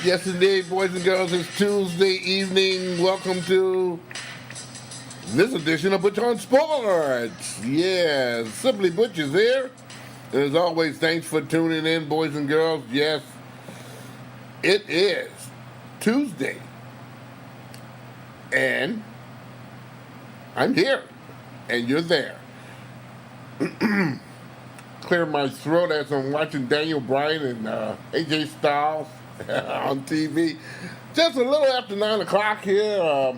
Yes, indeed, boys and girls. It's Tuesday evening. Welcome to this edition of Butch On Sports. Yeah, Simply Butch is here. And as always, thanks for tuning in, boys and girls. Yes, it is Tuesday. And I'm here. And you're there. Clear my throat as I'm watching Daniel Bryan and AJ Styles on TV. Just a little after 9 o'clock here.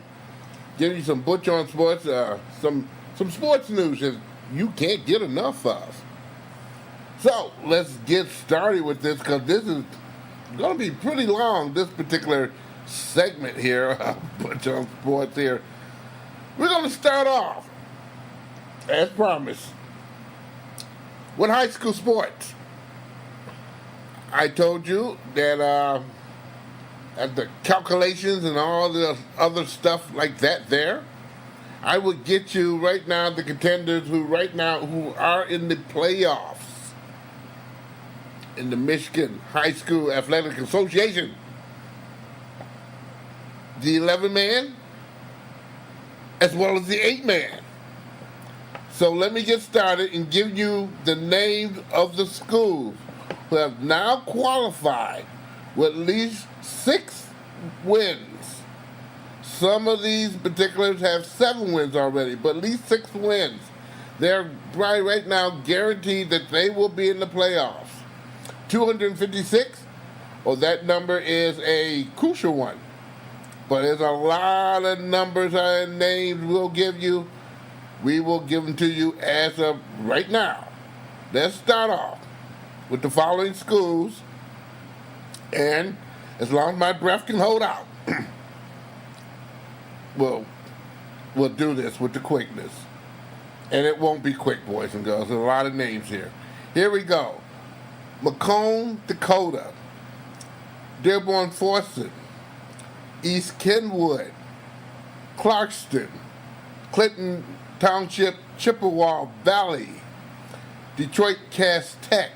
Give you some Butch on Sports, some sports news that you can't get enough of. So let's get started with this because this is going to be pretty long. This particular segment here, Butch on Sports here. We're going to start off, as promised, with high school sports. I told you that at the calculations and all the other stuff like that there, I would get you right now the contenders who are in the playoffs in the Michigan High School Athletic Association. The 11-man as well as the 8-man. So let me get started and give you the names of the schools who have now qualified with at least 6 wins. Some of these particulars have 7 wins already, but at least 6 wins. They're right now guaranteed that they will be in the playoffs. 256, well, that number is a crucial one. But there's a lot of numbers and names we'll give you. We will give them to you as of right now. Let's start off with the following schools. And as long as my breath can hold out, we'll do this with the quickness. And it won't be quick, boys and girls. There's a lot of names here. Here we go. Macomb, Dakota. Dearborn Fawcett. East Kenwood. Clarkston. Clinton Township, Chippewa Valley, Detroit Cass Tech,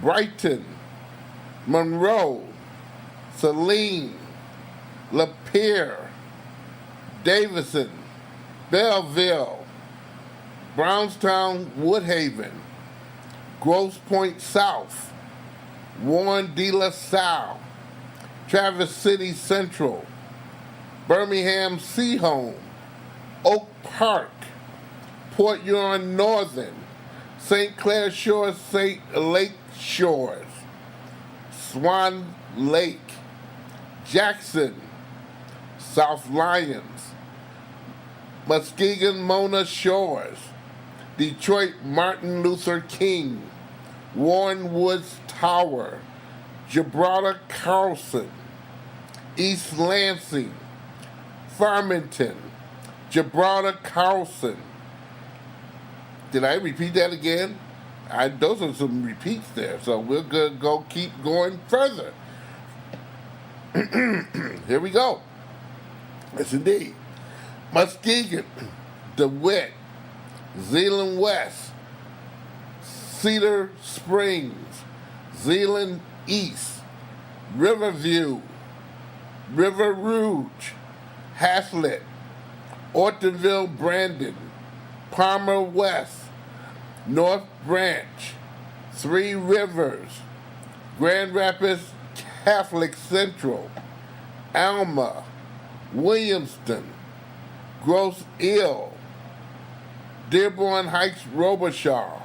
Brighton, Monroe, Saline, Lapeer, Davison, Belleville, Brownstown, Woodhaven, Grosse Pointe South, Warren de La Salle, Traverse City Central, Birmingham Seaholm, Oak Park, Port Huron Northern, St. Clair Shores, St. Lake Shores, Swan Lake, Jackson, South Lyons, Muskegon Mona Shores, Detroit Martin Luther King, Warren Woods Tower, Gibraltar Carlson, East Lansing, Farmington, Gibraltar Carlson. Did I repeat that again? Those are some repeats there, so we're going to keep going further. Here we go. Yes, indeed. Muskegon, DeWitt, Zeeland West, Cedar Springs, Zeeland East, Riverview, River Rouge, Haslett, Ortonville, Brandon, Palmer West, North Branch, Three Rivers, Grand Rapids Catholic Central, Alma, Williamston, Grosse Ile, Dearborn Heights Robichaud,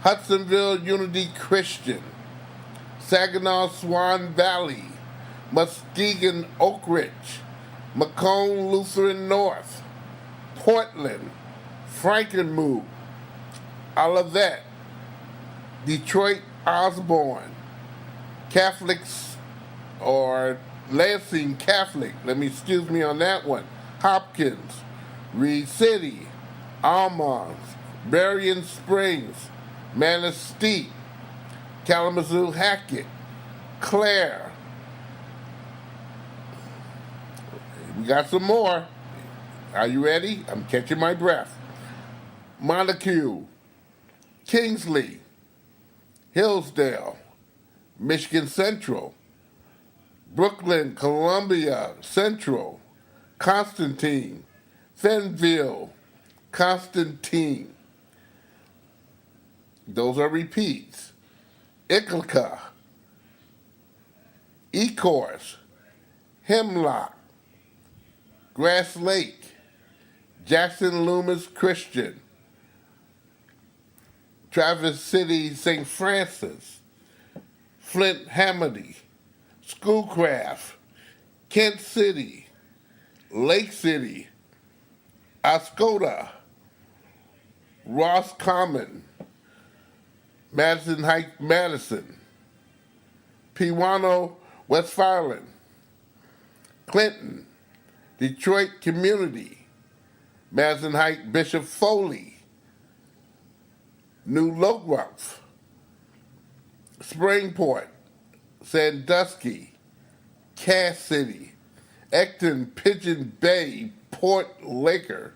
Hudsonville Unity Christian, Saginaw Swan Valley, Muskegon Oak Ridge, Macomb Lutheran North, Portland, Frankenmuth, Olivet, Detroit Osborne, Catholics or Lansing Catholic, excuse me on that one, Hopkins, Reed City, Almond, Berrien Springs, Manistee, Kalamazoo Hackett, Clare. We got some more. Are you ready? I'm catching my breath. Montague, Kingsley, Hillsdale, Michigan Central, Brooklyn, Columbia, Central, Constantine, Fenville, Constantine. Those are repeats. Ithaca, Ecorse, Hemlock, Grass Lake, Jackson Loomis Christian, Traverse City, St. Francis, Flint Hamady, Schoolcraft, Kent City, Lake City, Oscoda, Ross Common, Madison Heights, Madison, Pewaukee, Westphalen, Clinton, Detroit Community, Madison Heights, Bishop Foley, New Lothrop, Springport, Sandusky, Cass City, Ecton, Pigeon Bay, Port Laker,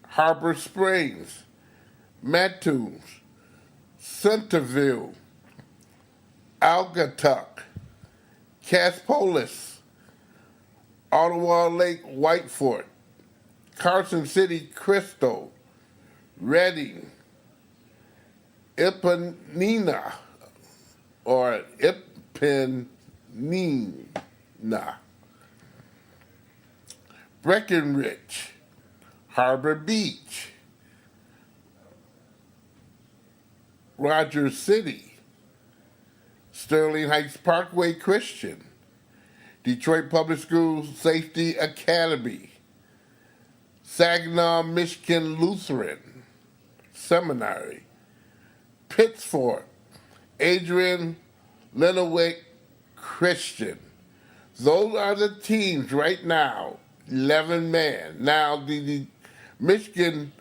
Harbor Springs, Mattoons, Centerville, Algatuck, Caspolis, Ottawa Lake, Whitefort, Carson City, Crystal, Reading, Ipanema, or Ipanema, Breckenridge, Harbor Beach, Rogers City, Sterling Heights Parkway Christian, Detroit Public Schools Safety Academy, Saginaw, Michigan Lutheran Seminary, Pittsford, Adrian Lenowich Christian. Those are the teams right now, 11 man. Now, the Michigan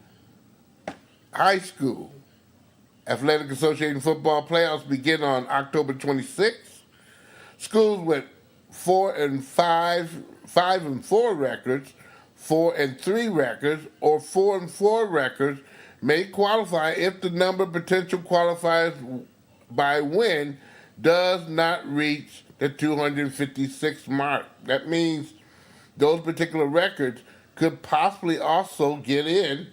High School Athletic Association football playoffs begin on October 26th. Schools with 5-4 records, 4-3 records, or 4-4 records may qualify if the number of potential qualifiers by win does not reach the 256 mark. That means those particular records could possibly also get in,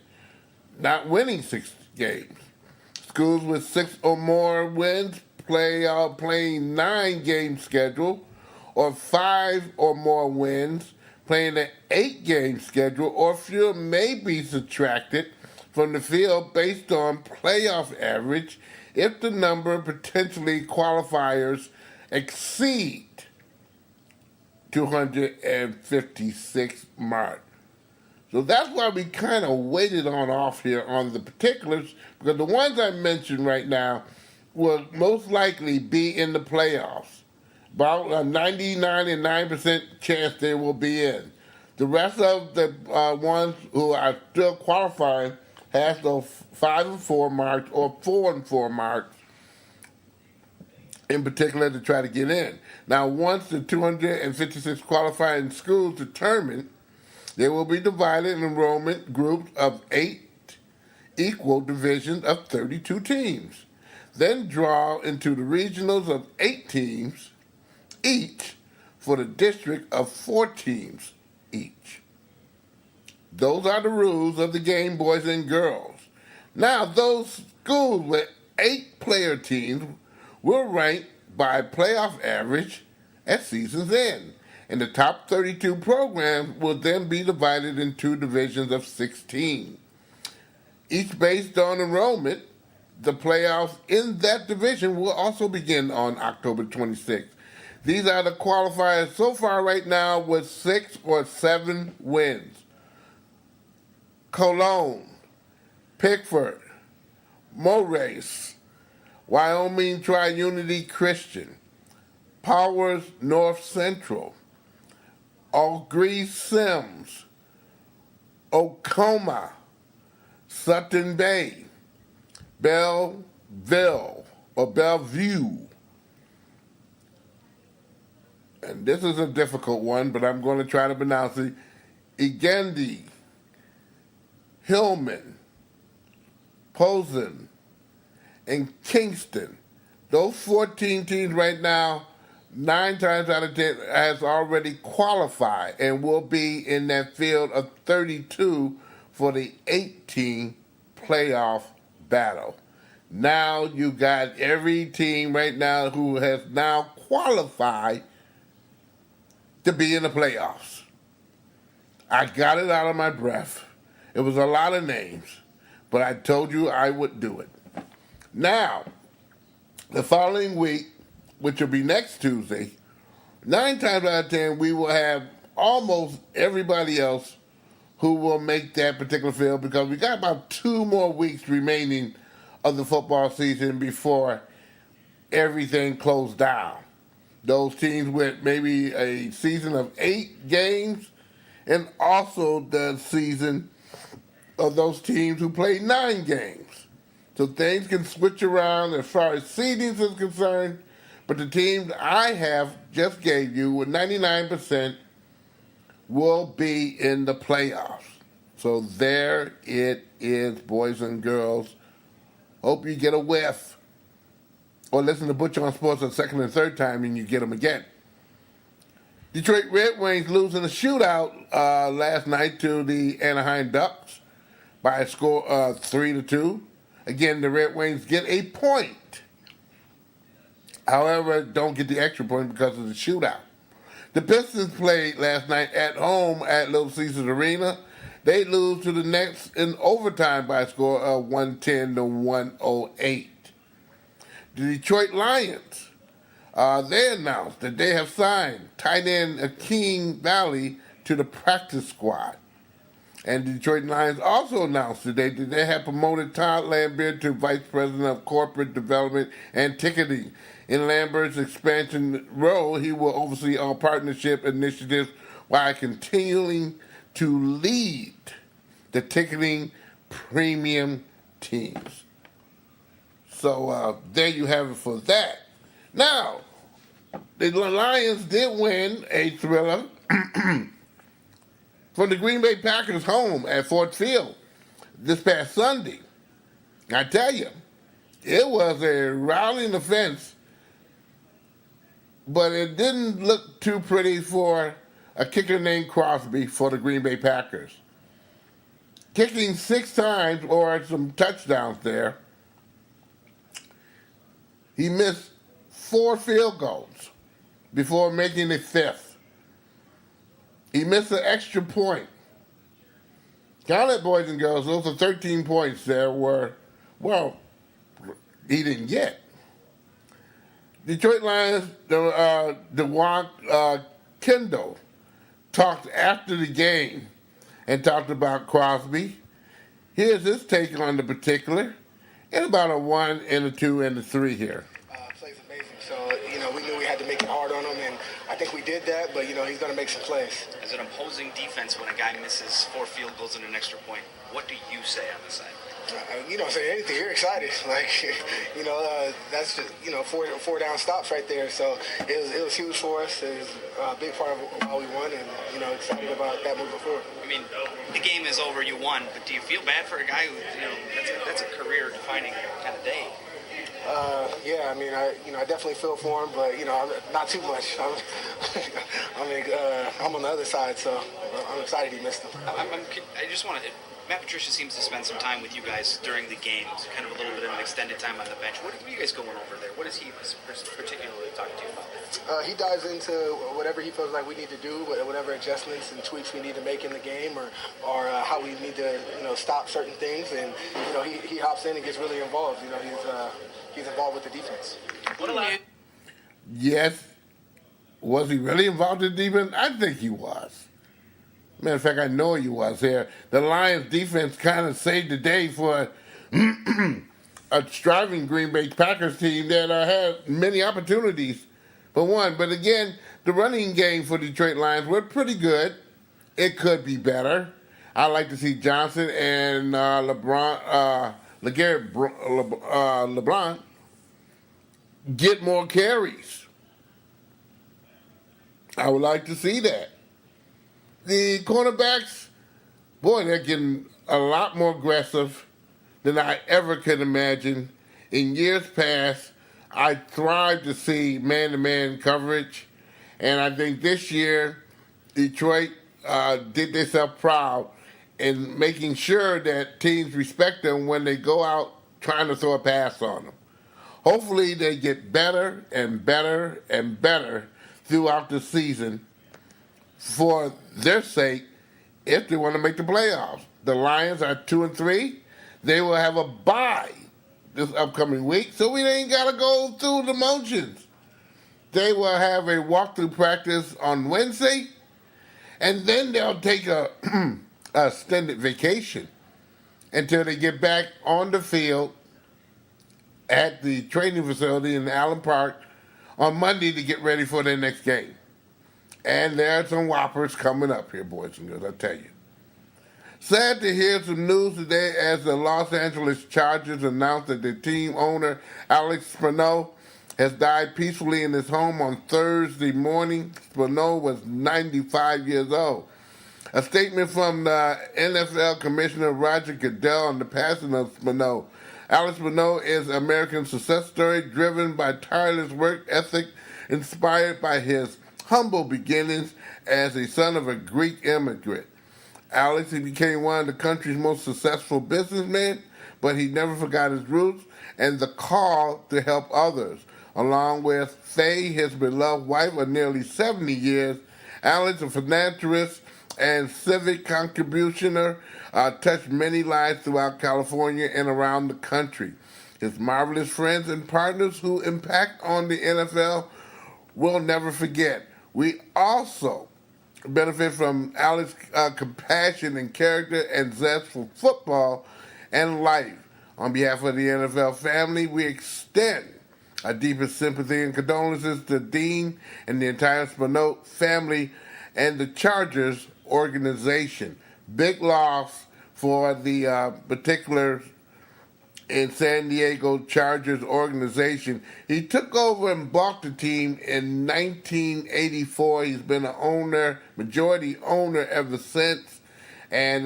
not winning 6 games. Schools with 6 or more wins playing 9-game schedule, or 5 or more wins playing an 8-game schedule, or fewer may be subtracted from the field based on playoff average if the number of potentially qualifiers exceed 256 mark. So that's why we kind of waited on off here on the particulars, because the ones I mentioned right now will most likely be in the playoffs. About a 99.9% chance they will be in. The rest of the ones who are still qualifying have those 5-4 marks or 4-4 marks in particular to try to get in. Now, once the 256 qualifying schools determined, they will be divided in enrollment groups of 8 equal divisions of 32 teams. Then draw into the regionals of 8 teams each for the district of 4 teams each. Those are the rules of the game, boys and girls. Now, those schools with 8-player teams will rank by playoff average at season's end, and the top 32 programs will then be divided in 2 divisions of 16. Each based on enrollment, the playoffs in that division will also begin on October 26th. These are the qualifiers so far right now with 6 or 7 wins. Cologne, Pickford, Morace, Wyoming Tri-Unity Christian, Powers North Central, Augree Sims, Oklahoma, Sutton Bay, Belleville, and this is a difficult one, but I'm going to try to pronounce it, Igandi, Hillman, Posen, and Kingston. Those 14 teams right now 9 times out of 10 has already qualified and will be in that field of 32 for the 18 playoff battle. Now you got every team right now who has now qualified to be in the playoffs. I got it out of my breath. It was a lot of names, but I told you I would do it. Now, the following week, which will be next Tuesday, 9 times out of 10, we will have almost everybody else who will make that particular field because we got about 2 more weeks remaining of the football season before everything closed down. Those teams with maybe a season of 8 games and also the season of those teams who play 9 games. So things can switch around as far as seedings is concerned, but the teams I have just gave you with 99% will be in the playoffs. So there it is, boys and girls. Hope you get a whiff. Or listen to Butch On Sports a second and third time and you get them again. Detroit Red Wings losing a shootout last night to the Anaheim Ducks by a score of 3-2. Again, the Red Wings get a point. However, don't get the extra point because of the shootout. The Pistons played last night at home at Little Caesars Arena. They lose to the Nets in overtime by a score of 110-108. The Detroit Lions, they announced that they have signed tight end Akeem Valley to the practice squad. And the Detroit Lions also announced today that they have promoted Todd Lambert to Vice President of Corporate Development and Ticketing. In Lambert's expansion role, he will oversee all partnership initiatives while continuing to lead the ticketing premium teams. So there you have it for that. Now, the Lions did win a thriller from the Green Bay Packers home at Ford Field this past Sunday. I tell you, it was a rallying offense, but it didn't look too pretty for a kicker named Crosby for the Green Bay Packers. Kicking 6 times or some touchdowns there, he missed 4 field goals before making the 5th. He missed an extra point. Count it, boys and girls. Those are 13 points there were, well, he didn't get. Detroit Lions, DeWant Kendall talked after the game and talked about Crosby. Here's his take on the particular, and about a 1 and a 2 and a 3 here. Plays amazing. So, we knew we had to make it hard on him, and I think we did that, but, he's going to make some plays. As an opposing defense, when a guy misses 4 field goals and an extra point, what do you say on the side? You don't say anything. You're excited. That's just, 4 down stops right there. So it was huge for us. It was a big part of why we won, and, excited about that moving forward. I mean, the game is over, you won, but do you feel bad for a guy who, that's a career-defining kind of day? Yeah, I definitely feel for him, but, not too much. I'm on the other side, so I'm excited he missed him. I just want to... Matt Patricia seems to spend some time with you guys during the games, kind of a little bit of an extended time on the bench. What are you guys going over there? What is he particularly talking to you about? He dives into whatever he feels like we need to do, whatever adjustments and tweaks we need to make in the game, or how we need to stop certain things, and he hops in and gets really involved. He's involved with the defense. Yes. Was he really involved in the defense? I think he was. Matter of fact, I know he was here. The Lions defense kind of saved the day for a striving Green Bay Packers team that had many opportunities for one. But again, the running game for Detroit Lions were pretty good. It could be better. I'd like to see Johnson and LeBlanc get more carries. I would like to see that. The cornerbacks, boy, they're getting a lot more aggressive than I ever could imagine. In years past, I thrive to see man-to-man coverage, and I think this year Detroit did themselves proud in making sure that teams respect them when they go out trying to throw a pass on them. Hopefully they get better and better and better throughout the season for their sake if they want to make the playoffs. The Lions are 2-3. They will have a bye this upcoming week, so we ain't got to go through the motions. They will have a walkthrough practice on Wednesday, and then they'll take a extended vacation until they get back on the field at the training facility in Allen Park on Monday to get ready for their next game. And there are some whoppers coming up here, boys and girls, I tell you. Sad to hear some news today as the Los Angeles Chargers announced that their team owner, Alex Spano, has died peacefully in his home on Thursday morning. Spano was 95 years old. A statement from the NFL Commissioner Roger Goodell on the passing of Spano. Alex Spano is an American success story driven by tireless work ethic, inspired by his humble beginnings as a son of a Greek immigrant. Alex, he became one of the country's most successful businessmen, but he never forgot his roots and the call to help others. Along with Faye, his beloved wife of nearly 70 years, Alex, a philanthropist and civic contributioner, touched many lives throughout California and around the country. His marvelous friends and partners who impact on the NFL will never forget. We also benefit from Alex's compassion and character and zest for football and life. On behalf of the NFL family, we extend our deepest sympathy and condolences to Dean and the entire Spano family and the Chargers organization. Big loss for the particular in San Diego Chargers organization. He took over and bought the team in 1984. He's been an owner, majority owner ever since. And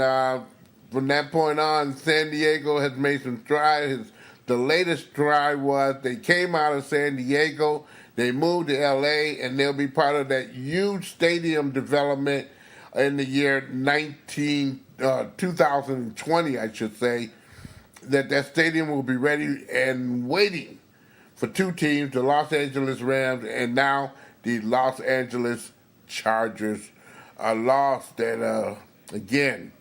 from that point on, San Diego has made some strides. The latest stride was they came out of San Diego, they moved to LA, and they'll be part of that huge stadium development in the year 2020, I should say. That stadium will be ready and waiting for two teams, the Los Angeles Rams and now the Los Angeles Chargers. A loss that, again,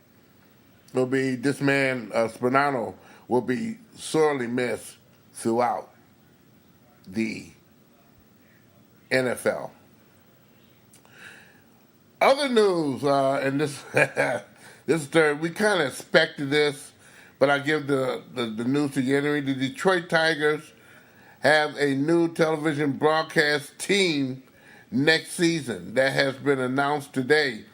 will be, this man, Spinano, will be sorely missed throughout the NFL. Other news, and this this third, we kind of expected this, but I give the news to you anyway. The Detroit Tigers have a new television broadcast team next season that has been announced today.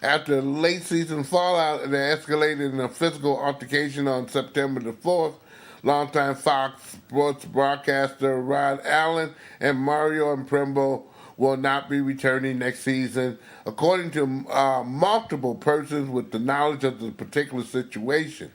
After late season fallout that escalated in a physical altercation on September the 4th, longtime Fox Sports broadcaster Rod Allen and Mario Impemba will not be returning next season, according to multiple persons with the knowledge of the particular situation.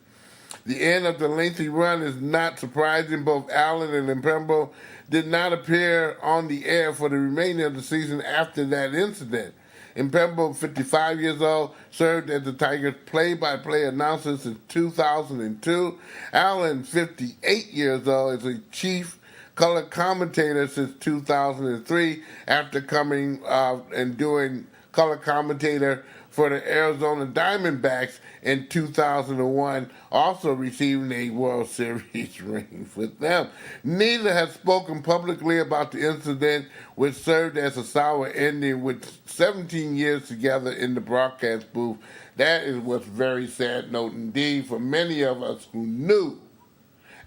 The end of the lengthy run is not surprising. Both Allen and Impemba did not appear on the air for the remainder of the season after that incident. Impemba, 55 years old, served as the Tigers' play-by-play announcer since 2002. Allen, 58 years old, is a chief color commentator since 2003 after coming and doing color commentator for the Arizona Diamondbacks in 2001, also receiving a World Series ring with them. Neither has spoken publicly about the incident, which served as a sour ending with 17 years together in the broadcast booth. That is what's very sad note indeed for many of us who knew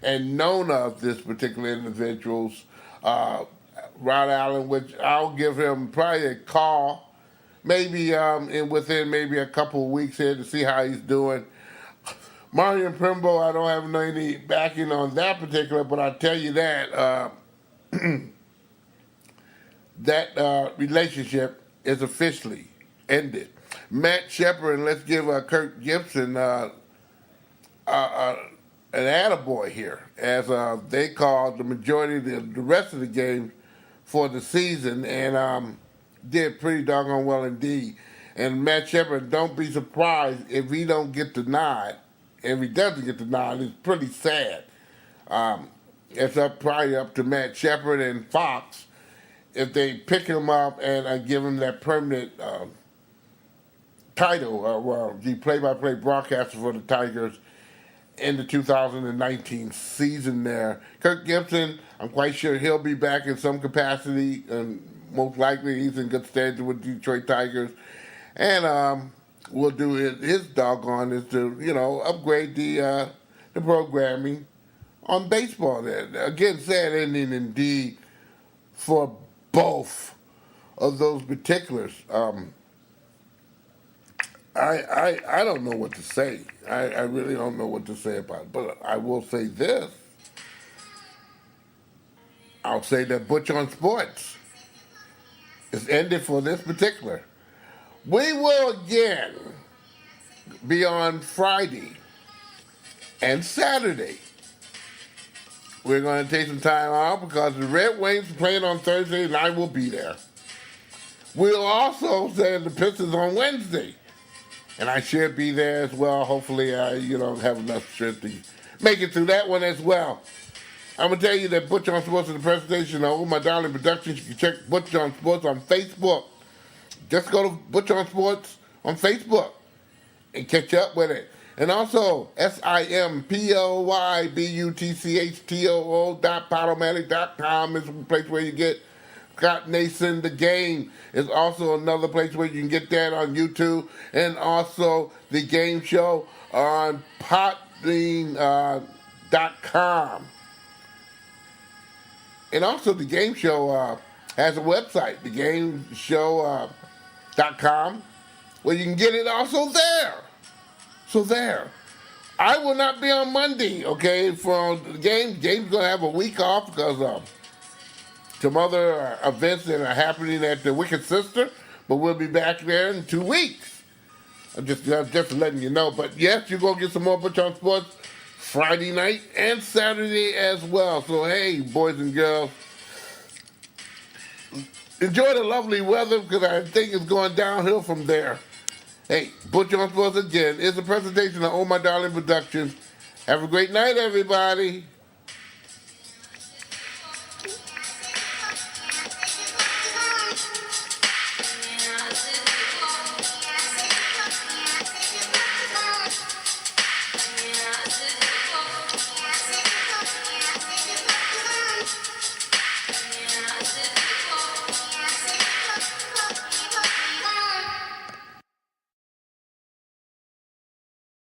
and known of this particular individual's, Rod Allen, which I'll give him probably a call maybe within maybe a couple of weeks here to see how he's doing. Mario Impemba, I don't have any backing on that particular, but I tell you that that relationship is officially ended. Matt Shepard, and let's give Kirk Gibson an attaboy here, as they called the majority of the rest of the games for the season, and did pretty doggone well indeed. And Matt Shepard, don't be surprised if he don't get the nod. If he doesn't get the nod, it's pretty sad. It's probably up to Matt Shepard and Fox if they pick him up and give him that permanent title, the play-by-play broadcaster for the Tigers in the 2019 season there. Kirk Gibson, I'm quite sure he'll be back in some capacity, and most likely he's in good standing with the Detroit Tigers. And we'll do his doggone is to, upgrade the programming on baseball there. Again, sad ending indeed for both of those particulars. I don't know what to say. I really don't know what to say about it. But I will say this. I'll say that Butch on Sports is ended for this particular. We will again be on Friday and Saturday. We're going to take some time off because the Red Wings are playing on Thursday and I will be there. We'll also send the Pistons on Wednesday. And I should be there as well. Hopefully I, have enough strength to make it through that one as well. I'm going to tell you that Butch On Sports is a presentation of My Darling Productions. You can check Butch On Sports on Facebook. Just go to Butch On Sports on Facebook and catch up with it. And also, SIMPOYBUTCHTOO.podomatic.com is a place where you get Scott Nason, The Game is also another place where you can get that on YouTube. And also The Game Show on Podbean.com. And also The Game Show has a website, thegameshow.com, where you can get it also there. So there. I will not be on Monday, okay, for the game. Game's going to have a week off because some other events that are happening at the Wicked Sister, but we'll be back there in 2 weeks. I'm just letting you know. But yes, you're going to get some more Butch On Sports Friday night and Saturday as well. So hey, boys and girls, enjoy the lovely weather because I think it's going downhill from there. Hey, Butch On Sports again is a presentation of My Darling Productions. Have a great night, everybody. Yeah.